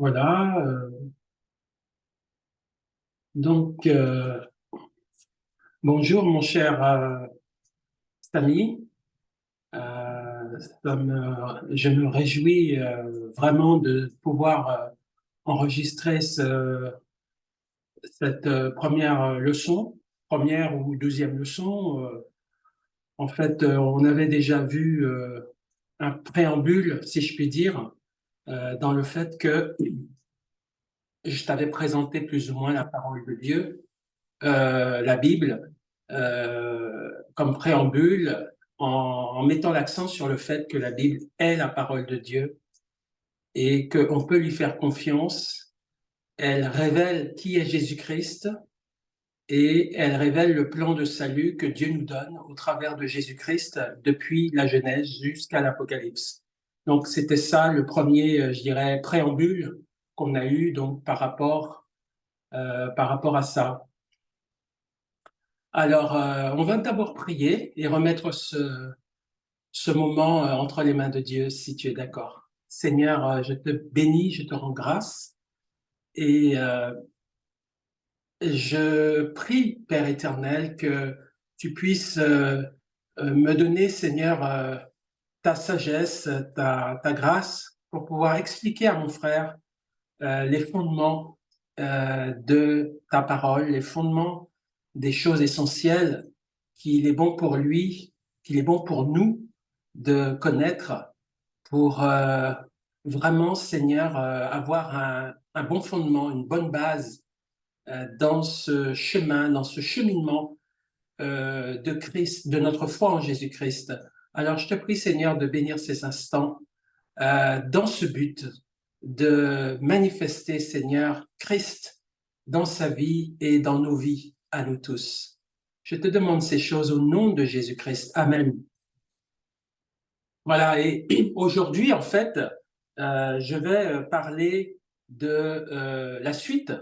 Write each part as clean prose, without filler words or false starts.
Voilà. Donc, bonjour mon cher Samy. Je me réjouis vraiment de pouvoir enregistrer cette première leçon, première ou deuxième leçon. En fait, on avait déjà vu un préambule, si je puis dire, dans le fait que je t'avais présenté plus ou moins la parole de Dieu, la Bible, comme préambule, en mettant l'accent sur le fait que la Bible est la parole de Dieu et qu'on peut lui faire confiance. Elle révèle qui est Jésus-Christ et elle révèle le plan de salut que Dieu nous donne au travers de Jésus-Christ depuis la Genèse jusqu'à l'Apocalypse. Donc c'était ça le premier, je dirais, préambule qu'on a eu donc par rapport à ça. Alors, on va d'abord prier et remettre ce moment entre les mains de Dieu, si tu es d'accord. Seigneur, je te bénis, je te rends grâce et je prie, Père éternel, que tu puisses me donner, Seigneur, ta sagesse, ta grâce pour pouvoir expliquer à mon frère les fondements de ta parole, les fondements des choses essentielles qu'il est bon pour lui, qu'il est bon pour nous de connaître pour vraiment, Seigneur, avoir un bon fondement, une bonne base dans ce chemin, dans ce cheminement de Christ, de notre foi en Jésus-Christ. Alors, je te prie, Seigneur, de bénir ces instants dans ce but de manifester, Seigneur, Christ dans sa vie et dans nos vies à nous tous. Je te demande ces choses au nom de Jésus-Christ. Amen. Voilà, et aujourd'hui, en fait, je vais parler de la suite.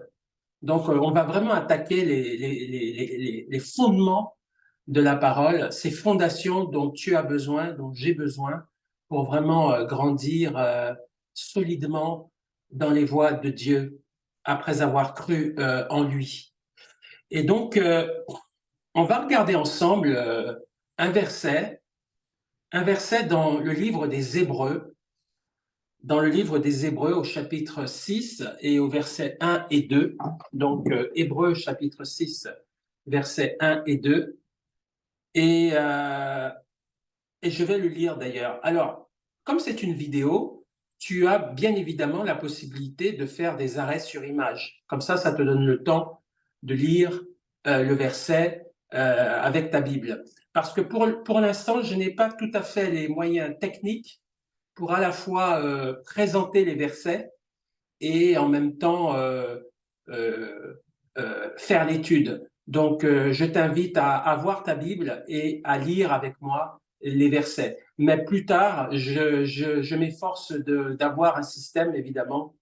Donc, on va vraiment attaquer les fondements de la parole, ces fondations dont tu as besoin, dont j'ai besoin pour vraiment grandir solidement dans les voies de Dieu après avoir cru en lui. Et donc, on va regarder ensemble un verset dans le livre des Hébreux, au chapitre 6 et au verset 1 et 2. Donc, Hébreux chapitre 6, versets 1 et 2. Et je vais le lire d'ailleurs. Alors, comme c'est une vidéo, tu as bien évidemment la possibilité de faire des arrêts sur image. Comme ça te donne le temps de lire le verset avec ta Bible. Parce que pour l'instant, je n'ai pas tout à fait les moyens techniques pour à la fois présenter les versets et en même temps faire l'étude. Donc, je t'invite à avoir ta Bible et à lire avec moi les versets. Mais plus tard, je m'efforce d'avoir un système, évidemment,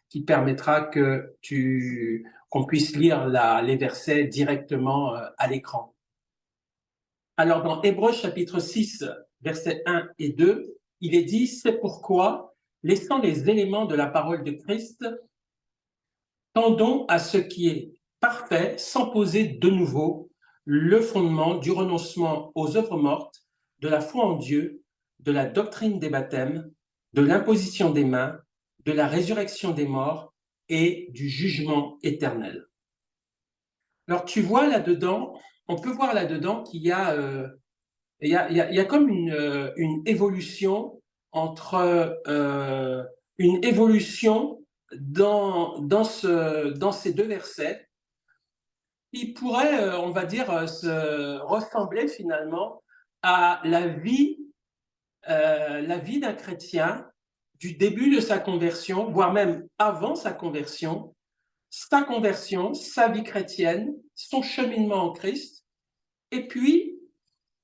qui permettra qu'on puisse lire les versets directement à l'écran. Alors, dans Hébreux chapitre 6, versets 1 et 2, il est dit « C'est pourquoi, laissant les éléments de la parole de Christ, tendons à ce qui est parfait sans poser de nouveau le fondement du renoncement aux œuvres mortes, de la foi en Dieu, de la doctrine des baptêmes, de l'imposition des mains, de la résurrection des morts et du jugement éternel. » Alors tu vois là-dedans, on peut voir là-dedans qu'il y a, il y a comme une évolution entre une évolution dans ces deux versets qui pourrait, on va dire, se ressembler finalement à la vie d'un chrétien du début de sa conversion, voire même avant sa conversion, sa vie chrétienne, son cheminement en Christ, et puis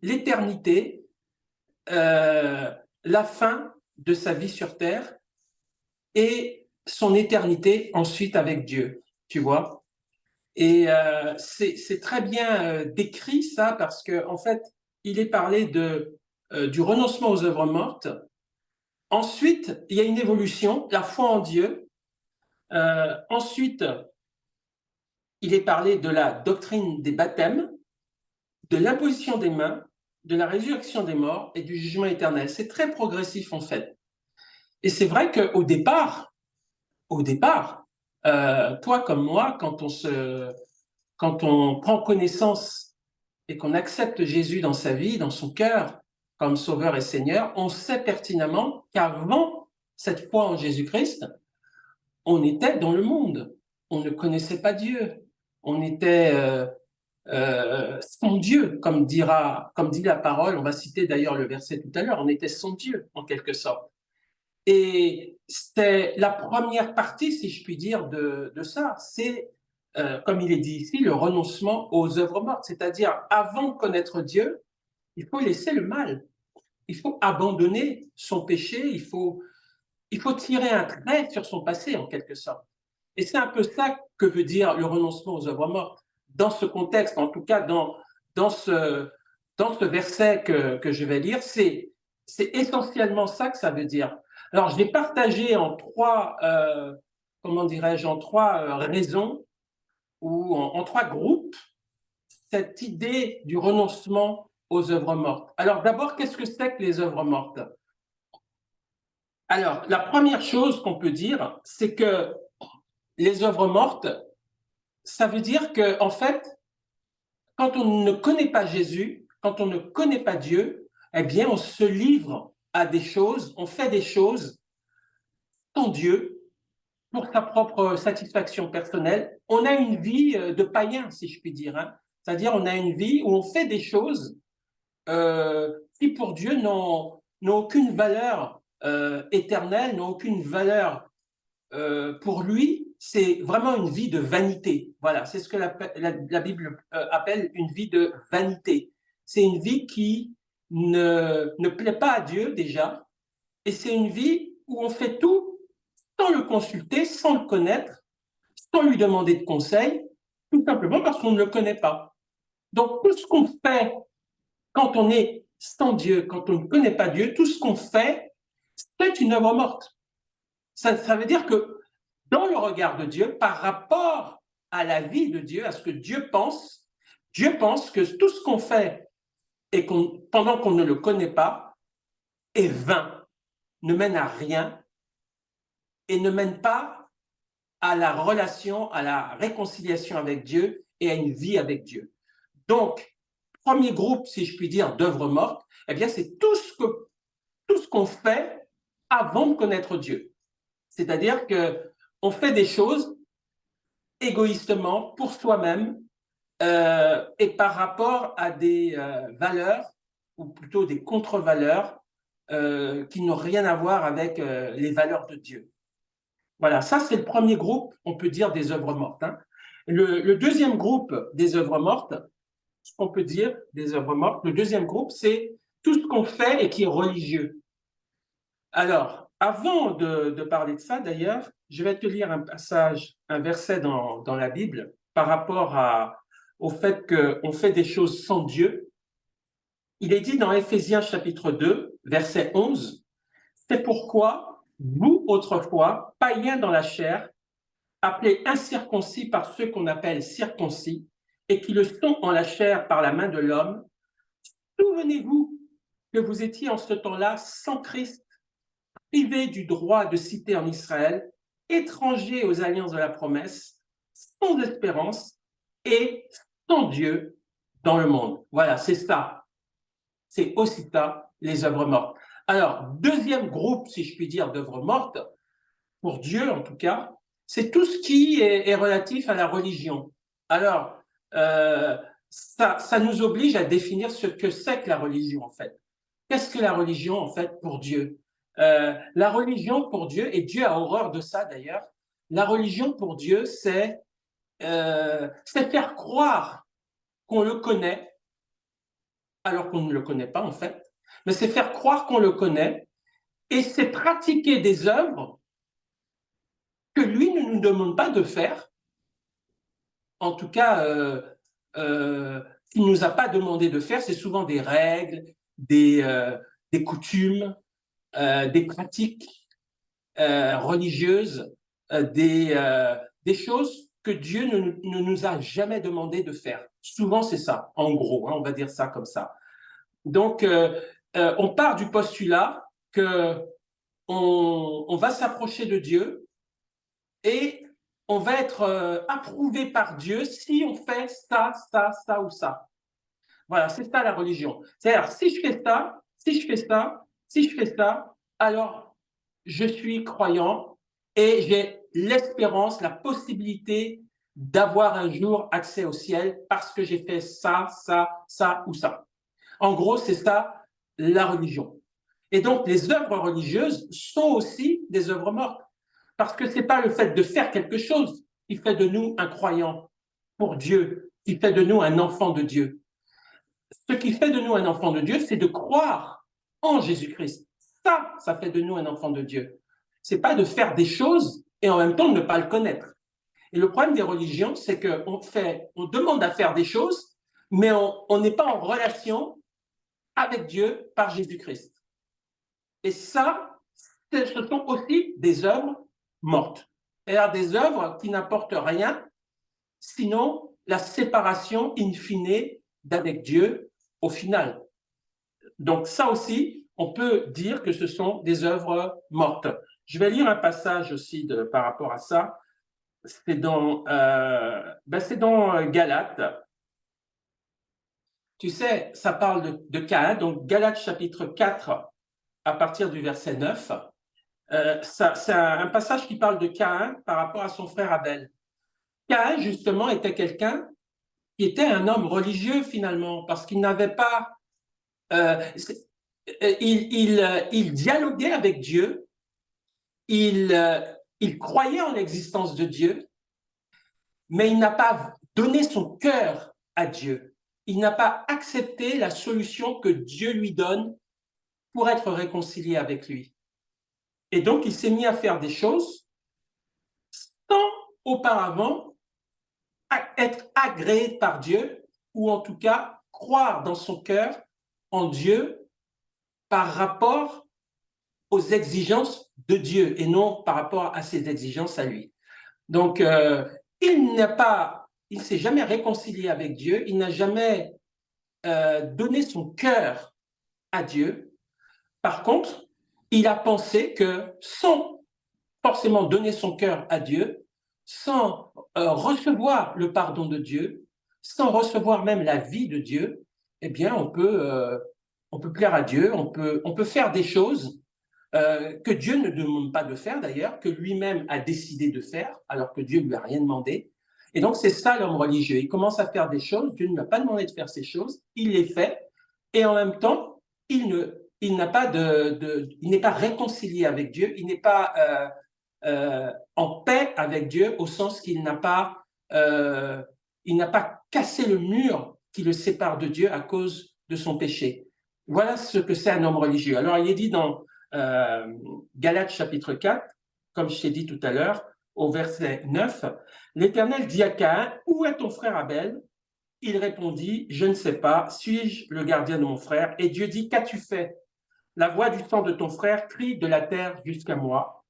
l'éternité, la fin de sa vie sur terre et son éternité ensuite avec Dieu, tu vois. Et c'est très bien décrit ça parce que en fait, il est parlé du renoncement aux œuvres mortes. Ensuite, il y a une évolution, la foi en Dieu, Ensuite, il est parlé de la doctrine des baptêmes, de l'imposition des mains, de la résurrection des morts et du jugement éternel. C'est très progressif en fait. Et c'est vrai qu'au départ, toi comme moi, quand on prend connaissance et qu'on accepte Jésus dans sa vie, dans son cœur, comme Sauveur et Seigneur, on sait pertinemment qu'avant cette foi en Jésus-Christ, on était dans le monde. On ne connaissait pas Dieu. On était sans Dieu, comme dit la parole. On va citer d'ailleurs le verset tout à l'heure. On était sans Dieu, en quelque sorte. Et c'était la première partie, si je puis dire, de ça. C'est, comme il est dit ici, le renoncement aux œuvres mortes. C'est-à-dire, avant de connaître Dieu, il faut laisser le mal. Il faut abandonner son péché. Il faut tirer un trait sur son passé, en quelque sorte. Et c'est un peu ça que veut dire le renoncement aux œuvres mortes. Dans ce contexte, en tout cas dans ce, dans ce verset que je vais lire, c'est essentiellement ça que ça veut dire. Alors, je l'ai partagé en trois, comment dirais-je, en trois raisons ou en trois groupes, cette idée du renoncement aux œuvres mortes. Alors, d'abord, qu'est-ce que c'est que les œuvres mortes? Alors, la première chose qu'on peut dire, c'est que les œuvres mortes, ça veut dire que, en fait, quand on ne connaît pas Jésus, quand on ne connaît pas Dieu, eh bien, on se livre à des choses, on fait des choses sans Dieu, pour sa propre satisfaction personnelle. On a une vie de païen, si je puis dire. Hein. C'est-à-dire, on a une vie où on fait des choses qui, pour Dieu, n'ont aucune valeur éternelle, n'ont aucune valeur pour lui. C'est vraiment une vie de vanité. Voilà, c'est ce que la Bible appelle une vie de vanité. C'est une vie qui ne plaît pas à Dieu déjà, et c'est une vie où on fait tout sans le consulter, sans le connaître, sans lui demander de conseils, tout simplement parce qu'on ne le connaît pas. Donc, tout ce qu'on fait quand on est sans Dieu, quand on ne connaît pas Dieu, tout ce qu'on fait, c'est une œuvre morte. Ça veut dire que dans le regard de Dieu, par rapport à la vie de Dieu, à ce que Dieu pense que tout ce qu'on fait et pendant qu'on ne le connaît pas est vain, ne mène à rien et ne mène pas à la relation, à la réconciliation avec Dieu et à une vie avec Dieu. Donc, premier groupe, si je puis dire, d'œuvres mortes, eh bien, c'est tout ce qu'on fait avant de connaître Dieu. C'est-à-dire qu'on fait des choses égoïstement, pour soi-même, et par rapport à des valeurs, ou plutôt des contre-valeurs, qui n'ont rien à voir avec les valeurs de Dieu. Voilà, ça c'est le premier groupe, on peut dire, des œuvres mortes. Hein. Le deuxième groupe des œuvres mortes, ce qu'on peut dire des œuvres mortes, le deuxième groupe, c'est tout ce qu'on fait et qui est religieux. Alors, avant de parler de ça, d'ailleurs, je vais te lire un passage, un verset dans la Bible par rapport au fait qu'on fait des choses sans Dieu. Il est dit dans Éphésiens chapitre 2, verset 11, « C'est pourquoi vous, autrefois, païens dans la chair, appelés incirconcis par ceux qu'on appelle circoncis, et qui le sont en la chair par la main de l'homme, souvenez-vous que vous étiez en ce temps-là sans Christ, privés du droit de cité en Israël, étrangers aux alliances de la promesse, sans espérance et sans Dieu dans le monde. » Voilà, c'est ça. C'est aussi ça, les œuvres mortes. Alors, deuxième groupe, si je puis dire, d'œuvres mortes, pour Dieu en tout cas, c'est tout ce qui est relatif à la religion. Alors, ça nous oblige à définir ce que c'est que la religion en fait. Qu'est-ce que la religion en fait pour Dieu? La religion pour Dieu, et Dieu a horreur de ça d'ailleurs, la religion pour Dieu, c'est faire croire qu'on le connaît alors qu'on ne le connaît pas en fait, mais c'est faire croire qu'on le connaît et c'est pratiquer des œuvres que lui ne nous demande pas de faire, en tout cas, qu'il ne nous a pas demandé de faire. C'est souvent des règles, des coutumes, des pratiques religieuses des choses que Dieu ne nous a jamais demandé de faire. Souvent, c'est ça, en gros, hein, on va dire ça comme ça. Donc, on part du postulat que on va s'approcher de Dieu et on va être approuvé par Dieu si on fait ça, ça, ça ou ça. Voilà, c'est ça la religion. C'est-à-dire, si je fais ça, si je fais ça, si je fais ça, alors je suis croyant et j'ai l'espérance, la possibilité d'avoir un jour accès au ciel parce que j'ai fait ça, ça, ça ou ça. En gros, c'est ça la religion. Et donc, les œuvres religieuses sont aussi des œuvres mortes. Parce que ce n'est pas le fait de faire quelque chose qui fait de nous un croyant pour Dieu, qui fait de nous un enfant de Dieu. Ce qui fait de nous un enfant de Dieu, c'est de croire en Jésus-Christ. Ça fait de nous un enfant de Dieu. Ce n'est pas de faire des choses et en même temps de ne pas le connaître. Et le problème des religions, c'est on demande à faire des choses, mais on n'est pas en relation avec Dieu par Jésus-Christ. Et ça, ce sont aussi des œuvres mortes. C'est-à-dire des œuvres qui n'apportent rien, sinon la séparation in fine d'avec Dieu au final. Donc ça aussi, on peut dire que ce sont des œuvres mortes. Je vais lire un passage aussi par rapport à ça. C'est dans Galates. Tu sais, ça parle de Caïn, donc Galates chapitre 4, à partir du verset 9. C'est un passage qui parle de Caïn par rapport à son frère Abel. Caïn, justement, était quelqu'un qui était un homme religieux, finalement, parce qu'il n'avait pas... il dialoguait avec Dieu, il croyait en l'existence de Dieu, mais il n'a pas donné son cœur à Dieu. Il n'a pas accepté la solution que Dieu lui donne pour être réconcilié avec lui. Et donc, il s'est mis à faire des choses sans auparavant être agréé par Dieu, ou en tout cas croire dans son cœur en Dieu par rapport aux exigences de Dieu et non par rapport à ses exigences à lui. Donc, il ne s'est jamais réconcilié avec Dieu, il n'a jamais donné son cœur à Dieu. Par contre, il a pensé que sans forcément donner son cœur à Dieu, sans recevoir le pardon de Dieu, sans recevoir même la vie de Dieu, eh bien, on peut plaire à Dieu, on peut faire des choses que Dieu ne demande pas de faire d'ailleurs, que lui-même a décidé de faire, alors que Dieu ne lui a rien demandé. Et donc, c'est ça l'homme religieux. Il commence à faire des choses, Dieu ne lui a pas demandé de faire ces choses, il les fait, et en même temps, il n'est pas réconcilié avec Dieu, il n'est pas en paix avec Dieu au sens qu'il il n'a pas cassé le mur qui le sépare de Dieu à cause de son péché. Voilà ce que c'est un homme religieux. Alors, il est dit dans Galates chapitre 4, comme je t'ai dit tout à l'heure, au verset 9, l'Éternel dit à Caïn, où est ton frère Abel? Il répondit, je ne sais pas, suis-je le gardien de mon frère? Et Dieu dit, qu'as-tu fait? La voix du sang de ton frère crie de la terre jusqu'à moi.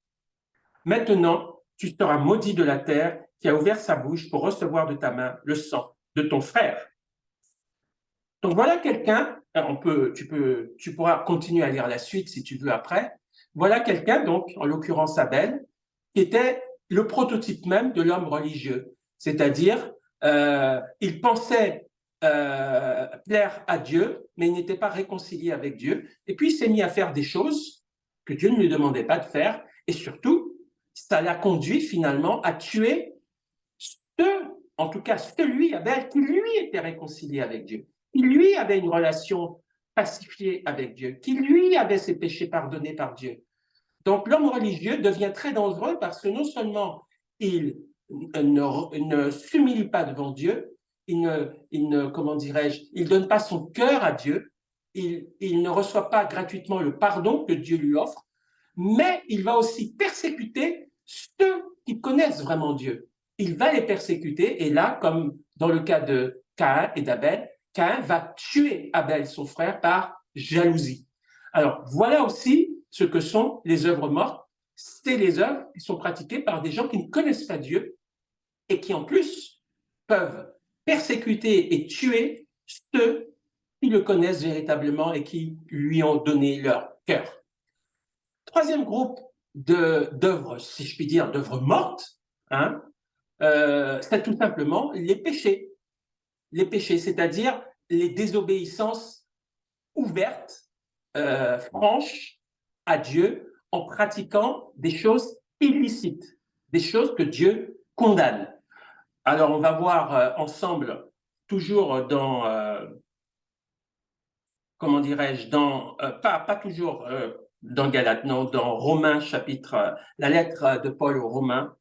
Maintenant, tu seras maudit de la terre qui a ouvert sa bouche pour recevoir de ta main le sang de ton frère. Donc voilà quelqu'un, tu pourras continuer à lire la suite si tu veux après. Voilà quelqu'un, donc, en l'occurrence Abel, qui était le prototype même de l'homme religieux. C'est-à-dire, il pensait plaire à Dieu, mais il n'était pas réconcilié avec Dieu. Et puis, il s'est mis à faire des choses que Dieu ne lui demandait pas de faire. Et surtout, ça l'a conduit finalement à tuer en tout cas celui, Abel, qui lui était réconcilié avec Dieu, qui lui avait une relation pacifiée avec Dieu, qui lui avait ses péchés pardonnés par Dieu. Donc l'homme religieux devient très dangereux parce que non seulement il ne s'humilie pas devant Dieu, comment dirais-je, il donne pas son cœur à Dieu, il ne reçoit pas gratuitement le pardon que Dieu lui offre, mais il va aussi persécuter ceux qui connaissent vraiment Dieu. Il va les persécuter et là, comme dans le cas de Caïn et d'Abel, Caïn va tuer Abel, son frère, par jalousie. Alors, voilà aussi ce que sont les œuvres mortes. c'est les œuvres qui sont pratiquées par des gens qui ne connaissent pas Dieu et qui en plus peuvent persécuter et tuer ceux qui le connaissent véritablement et qui lui ont donné leur cœur. Troisième groupe d'œuvres, si je puis dire, d'œuvres mortes, hein, c'est tout simplement les péchés. Les péchés, c'est-à-dire les désobéissances ouvertes, franches à Dieu, en pratiquant des choses illicites, des choses que Dieu condamne. Alors, on va voir ensemble, toujours dans, comment dirais-je, dans, pas toujours dans Galates, non, dans Romains chapitre, la lettre de Paul aux Romains,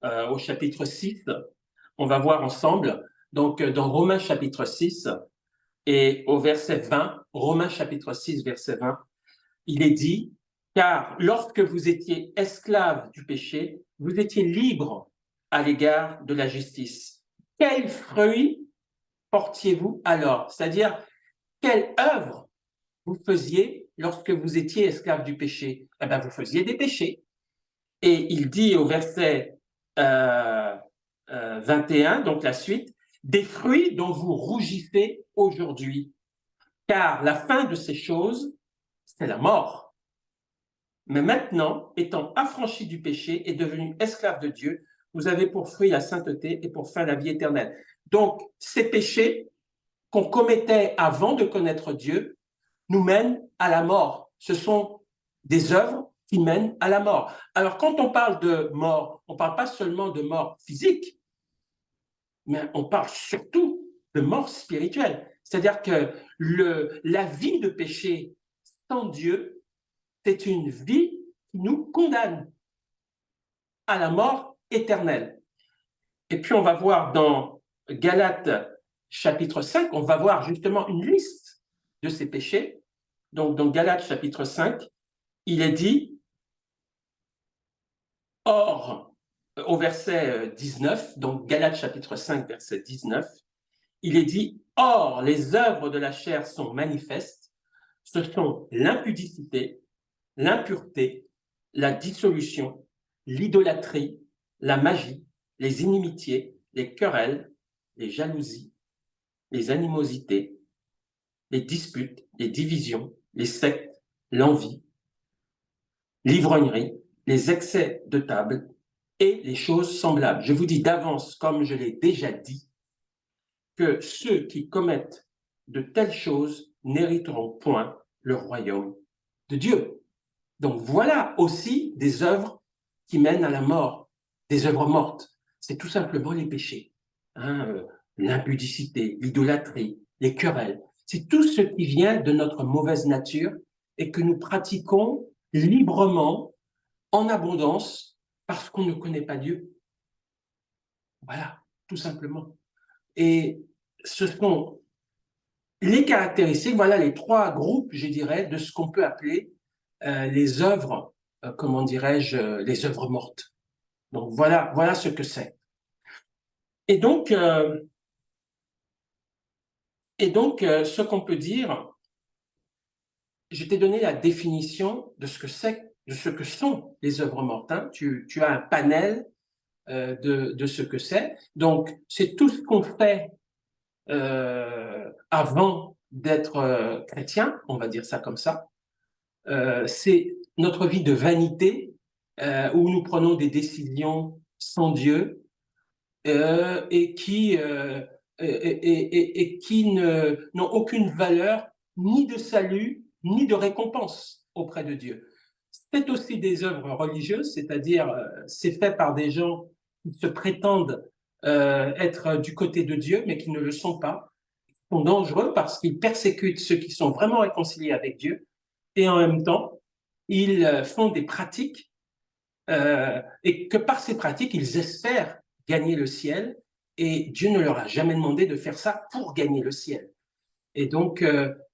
au chapitre 6, on va voir ensemble, donc dans Romains chapitre 6 et au verset 20, Romains chapitre 6, verset 20, il est dit, car lorsque vous étiez esclaves du péché, vous étiez libres à l'égard de la justice. Quels fruits portiez-vous alors? C'est-à-dire, quelle œuvre vous faisiez lorsque vous étiez esclaves du péché? Eh bien, vous faisiez des péchés. Et il dit au verset 21, donc la suite, des fruits dont vous rougissez aujourd'hui, car la fin de ces choses, c'est la mort. Mais maintenant, étant affranchis du péché et devenus esclaves de Dieu, vous avez pour fruit la sainteté et pour fin la vie éternelle. Donc, ces péchés qu'on commettait avant de connaître Dieu nous mènent à la mort. Ce sont des œuvres qui mènent à la mort. Alors, quand on parle de mort, on ne parle pas seulement de mort physique, mais on parle surtout de mort spirituelle. C'est-à-dire que la vie de péché sans Dieu, c'est une vie qui nous condamne à la mort éternelle. Et puis on va voir dans Galates chapitre 5, on va voir justement une liste de ces péchés. Donc dans Galates chapitre 5, il est dit, or, au verset 19, donc Galates chapitre 5, verset 19, il est dit, or les œuvres de la chair sont manifestes, ce sont l'impudicité, l'impureté, la dissolution, l'idolâtrie, la magie, les inimitiés, les querelles, les jalousies, les animosités, les disputes, les divisions, les sectes, l'envie, l'ivrognerie, les excès de table et les choses semblables. Je vous dis d'avance, comme je l'ai déjà dit, que ceux qui commettent de telles choses n'hériteront point le royaume de Dieu. Donc voilà aussi des œuvres qui mènent à la mort, des œuvres mortes. C'est tout simplement les péchés, hein, l'impudicité, l'idolâtrie, les querelles. C'est tout ce qui vient de notre mauvaise nature et que nous pratiquons librement, en abondance, parce qu'on ne connaît pas Dieu. Voilà, tout simplement. Et ce sont les caractéristiques, voilà les trois groupes, je dirais, de ce qu'on peut appeler les œuvres, comment dirais-je, les œuvres mortes. Donc voilà ce que c'est. Et donc, ce qu'on peut dire, je t'ai donné la définition de ce que c'est, de ce que sont les œuvres mortes. Hein. Tu as un panel de ce que c'est. Donc, c'est tout ce qu'on fait avant d'être chrétien, on va dire ça comme ça. C'est notre vie de vanité où nous prenons des décisions sans Dieu et qui n'ont aucune valeur ni de salut ni de récompense auprès de Dieu. C'est aussi des œuvres religieuses, c'est-à-dire c'est fait par des gens qui se prétendent être du côté de Dieu, mais qui ne le sont pas. Ils sont dangereux parce qu'ils persécutent ceux qui sont vraiment réconciliés avec Dieu et en même temps, ils font des pratiques et que par ces pratiques, ils espèrent gagner le ciel et Dieu ne leur a jamais demandé de faire ça pour gagner le ciel. Et donc,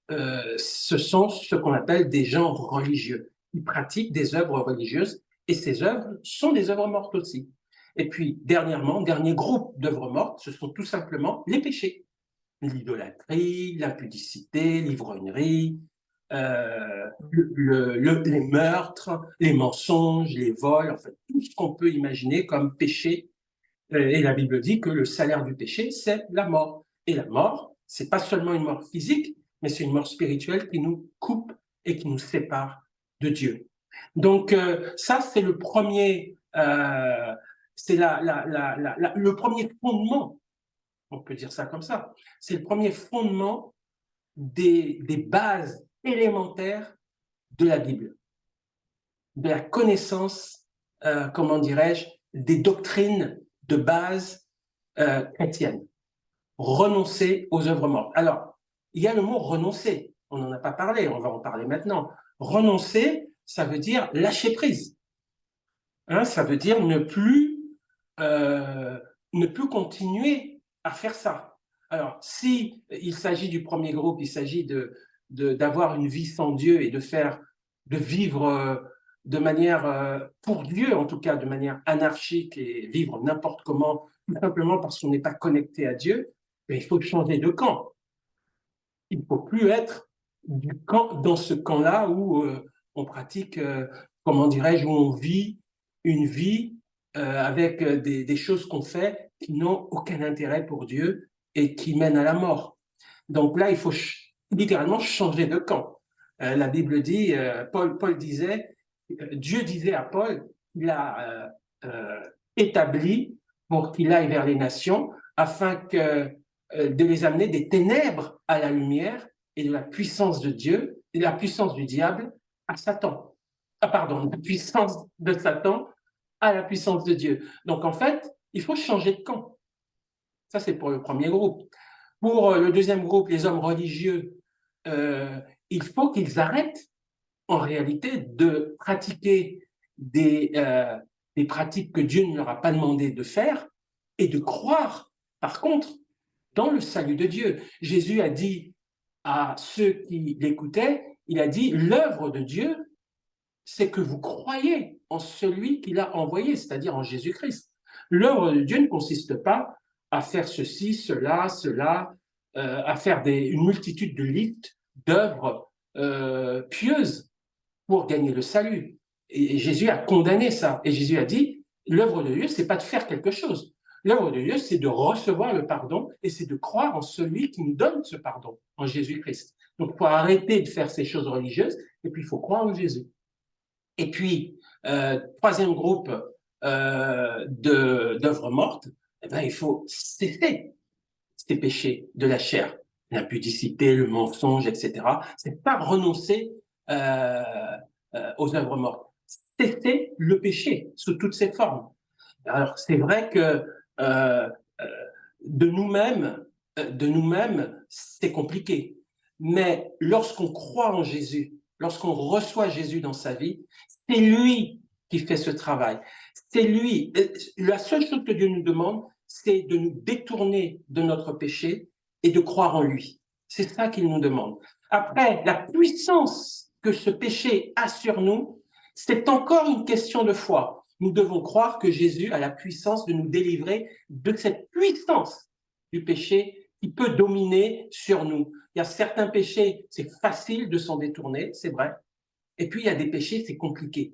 ce sont ce qu'on appelle des gens religieux. Ils pratiquent des œuvres religieuses et ces œuvres sont des œuvres mortes aussi. Et puis, dernier groupe d'œuvres mortes, ce sont tout simplement les péchés. L'idolâtrie, l'impudicité, l'ivrognerie, les meurtres, les mensonges, les vols, en fait, tout ce qu'on peut imaginer comme péché. Et la Bible dit que le salaire du péché, c'est la mort. Et la mort, c'est pas seulement une mort physique, mais c'est une mort spirituelle qui nous coupe et qui nous sépare de Dieu. Donc ça, c'est le premier, c'est le premier fondement, on peut dire ça comme ça, c'est le premier fondement des bases élémentaires de la Bible, de la connaissance, comment dirais-je, des doctrines de base chrétiennes. Renoncer aux œuvres mortes. Alors, il y a le mot renoncer, on n'en a pas parlé, on va en parler maintenant. Renoncer, ça veut dire lâcher prise. Hein, ça veut dire ne plus continuer à faire ça. Alors, si il s'agit du premier groupe, il s'agit d'avoir une vie sans Dieu et de vivre de manière, pour Dieu en tout cas, de manière anarchique et vivre n'importe comment, tout simplement parce qu'on n'est pas connecté à Dieu, mais il faut changer de camp. Il ne faut plus être dans ce camp-là où on pratique, comment dirais-je, où on vit une vie avec des choses qu'on fait qui n'ont aucun intérêt pour Dieu et qui mènent à la mort. Donc là, il faut littéralement changer de camp. La Bible dit, Paul disait, Dieu disait à Paul qu'il a établi pour qu'il aille vers les nations afin de les amener des ténèbres à la lumière et de la puissance de Dieu et de la puissance du diable à Satan. Ah, pardon, la puissance de Satan à la puissance de Dieu. Donc en fait, il faut changer de camp. Ça, c'est pour le premier groupe. Pour le deuxième groupe, les hommes religieux, il faut qu'ils arrêtent en réalité de pratiquer des pratiques que Dieu ne leur a pas demandé de faire et de croire, par contre, dans le salut de Dieu. Jésus a dit à ceux qui l'écoutaient, il a dit, l'œuvre de Dieu, c'est que vous croyez en celui qu'il a envoyé, c'est-à-dire en Jésus-Christ. L'œuvre de Dieu ne consiste pas à faire ceci, cela, à faire une multitude de listes d'œuvres pieuses pour gagner le salut. Et Jésus a condamné ça. Et Jésus a dit, l'œuvre de Dieu, c'est pas de faire quelque chose. L'œuvre de Dieu, c'est de recevoir le pardon et c'est de croire en celui qui nous donne ce pardon, en Jésus-Christ. Donc, il faut arrêter de faire ces choses religieuses et puis il faut croire en Jésus. Et puis, troisième groupe d'œuvres mortes, eh ben, il faut cesser ces péchés de la chair, l'impudicité, le mensonge, etc. C'est pas renoncer aux œuvres mortes. Cesser le péché sous toutes ses formes. Alors, c'est vrai que euh, de nous-mêmes, c'est compliqué. Mais lorsqu'on croit en Jésus, lorsqu'on reçoit Jésus dans sa vie, c'est lui qui fait ce travail. C'est lui. La seule chose que Dieu nous demande, c'est de nous détourner de notre péché et de croire en lui. C'est ça qu'il nous demande. Après, la puissance que ce péché a sur nous, c'est encore une question de foi. Nous devons croire que Jésus a la puissance de nous délivrer de cette puissance du péché qui peut dominer sur nous. Il y a certains péchés, c'est facile de s'en détourner, c'est vrai. Et puis, il y a des péchés, c'est compliqué.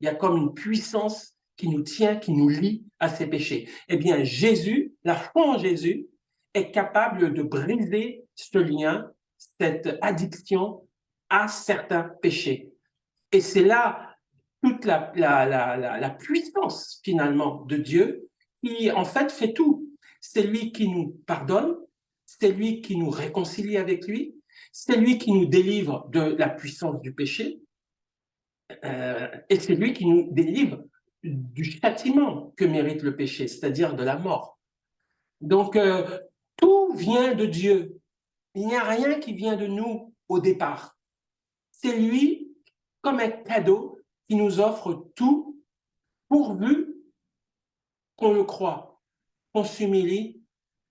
Il y a comme une puissance qui nous tient, qui nous lie à ces péchés. Eh bien, Jésus, la foi en Jésus, est capable de briser ce lien, cette addiction à certains péchés. Et c'est là toute la puissance, finalement, de Dieu qui, en fait tout. C'est lui qui nous pardonne, c'est lui qui nous réconcilie avec lui, c'est lui qui nous délivre de la puissance du péché, et c'est lui qui nous délivre du châtiment que mérite le péché, c'est-à-dire de la mort. Donc, tout vient de Dieu. Il n'y a rien qui vient de nous au départ. C'est lui, comme un cadeau, qui nous offre tout pourvu qu'on le croit, qu'on s'humilie,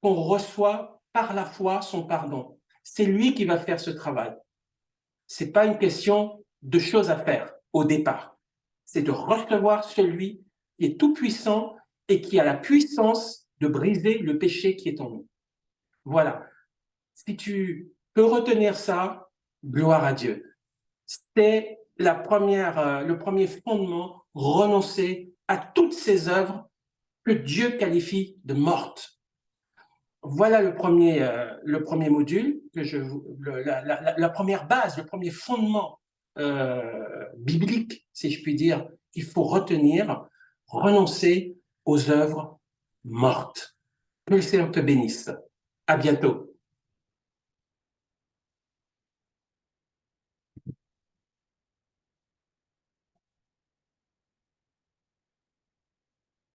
qu'on reçoit par la foi son pardon. C'est lui qui va faire ce travail. Ce n'est pas une question de choses à faire au départ. C'est de recevoir celui qui est tout puissant et qui a la puissance de briser le péché qui est en nous. Voilà. Si tu peux retenir ça, gloire à Dieu. C'est le premier fondement, renoncer à toutes ces œuvres que Dieu qualifie de mortes. Voilà le premier module, la première base, le premier fondement biblique, si je puis dire, qu'il faut retenir, renoncer aux œuvres mortes. Que le Seigneur te bénisse. À bientôt.